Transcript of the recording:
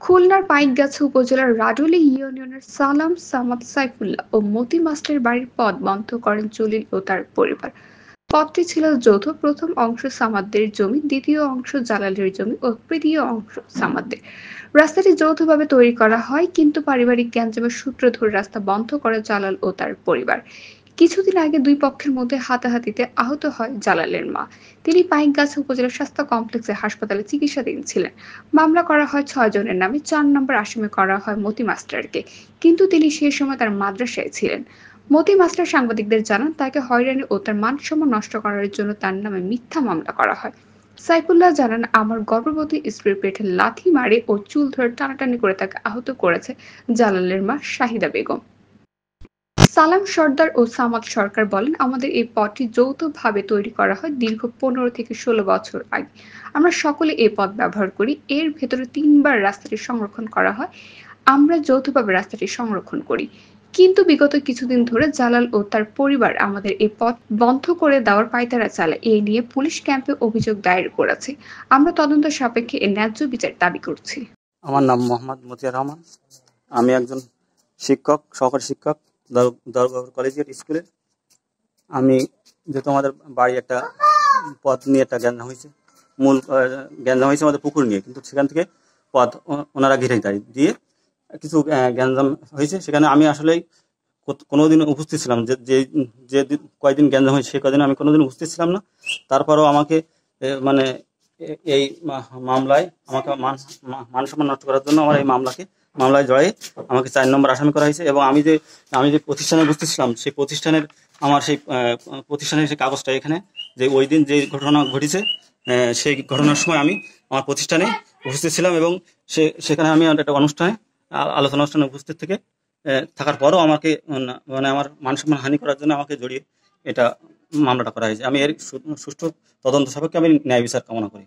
খুলনার পাইকগাছা উপজেলার রাডুলী ইউনিয়নের সালাম সামাদ সাইফুল্লাহ ও মতি মাস্টার বাড়ির পথ বন্ধ করেন জলিল ও তার পরিবার। পথটি ছিল যৌথ, প্রথম অংশ সামাদদের জমি, দ্বিতীয় অংশ জালালের জমি ও তৃতীয় অংশ সামাদদের। রাস্তাটি যৌথভাবে তৈরি করা হয়, কিন্তু পারিবারিক গ্যাঞ্জামের সূত্র ধরে রাস্তা বন্ধ করে জালাল ও তার পরিবার। কিছুদিন আগে দুই পক্ষের মধ্যে হাতাহাতিতে আহত হয় জালালের মা। তিনি পাইকগাছা উপজেলা স্বাস্থ্য কমপ্লেক্সে হাসপাতালে চিকিৎসাধীন ছিলেন। মামলা করা হয় ৬ জনের নামে, ৪ নম্বর আসামি করা হয় মতি মাস্টারকে। কিন্তু তিনি সে সময় তার মাদ্রাসায় ছিলেন। মতি মাস্টার সাংবাদিকদের জানান, তাকে হয়রানি ও তার মানসম্মান নষ্ট করার জন্য তার নামে মিথ্যা মামলা করা হয়। সাইফুল্লাহ জানান, আমার গর্ভবতী স্ত্রীর পেটে লাথি মারে ও চুল ধরে টানাটানি করে তাকে আহত করেছে জালালের মা শাহিদা বেগম। সালাম সর্দার ও সামাদ সরকার বলেন, আমাদের এই পথটি যৌথভাবে তৈরি করা হয় দীর্ঘ ১৫ থেকে ১৬ বছর আগে। আমরা সকলে এই পথ ব্যবহার করি। এর ভেতরে ৩ বার রাস্তাটি সংরক্ষণ করা হয়। আমরা যৌথভাবে রাস্তাটি সংরক্ষণ করি। কিন্তু বিগত কিছুদিন ধরে জালাল ও তার পরিবার আমাদের এই পথ বন্ধ করে দেওয়ার পাঁয়তারা চালায়। এই নিয়ে পুলিশ ক্যাম্পে অভিযোগ দায়ের করেছে। আমরা তদন্ত সাপেক্ষে এর ন্যায্য বিচার দাবি করছি। আমার নাম মোহাম্মদ মতিয়ার রহমান। আমি একজন শিক্ষক, সহকারী শিক্ষক, দরগাহ কলেজিয়েট স্কুলের। আমি যেহেতু আমাদের বাড়ি একটা পথ নিয়ে একটা গ্যাঞ্জাম হয়েছে, মূল গ্যাঞ্জাম হয়েছে আমাদের পুকুর নিয়ে, কিন্তু সেখান থেকে পথ ওনারা ঘিরে দিয়ে কিছু গ্যাঞ্জাম হয়েছে। সেখানে আমি আসলেই কোনোদিন উপস্থিত ছিলাম, যে যে কয়দিন গ্যাঞ্জাম হয়েছে সে কয়দিন আমি কোনোদিন উপস্থিত ছিলাম না। তারপরেও আমাকে মানে এই মামলায় আমাকে মান সম্মান নষ্ট করার জন্য আমার এই মামলায় জড়াই আমাকে ৪ নম্বর আসামি করা হয়েছে। এবং আমি যে প্রতিষ্ঠানে উপস্থিত ছিলাম, সেই প্রতিষ্ঠানের আমার সেই প্রতিষ্ঠানের সেই কাগজটা এখানে, যে ওই দিন যে ঘটনা ঘটেছে সেই ঘটনার সময় আমি আমার প্রতিষ্ঠানে উপস্থিত ছিলাম, এবং সেখানে আমি একটা আলোচনা অনুষ্ঠানে উপস্থিত থেকে থাকার পরও আমাকে মানে আমার মান সম্মান হানি করার জন্য আমাকে জড়িয়ে এটা মামলাটা করা হয়েছে। আমি এর সুষ্ঠু তদন্ত সাপেক্ষে আমি ন্যায় বিচার কামনা করি।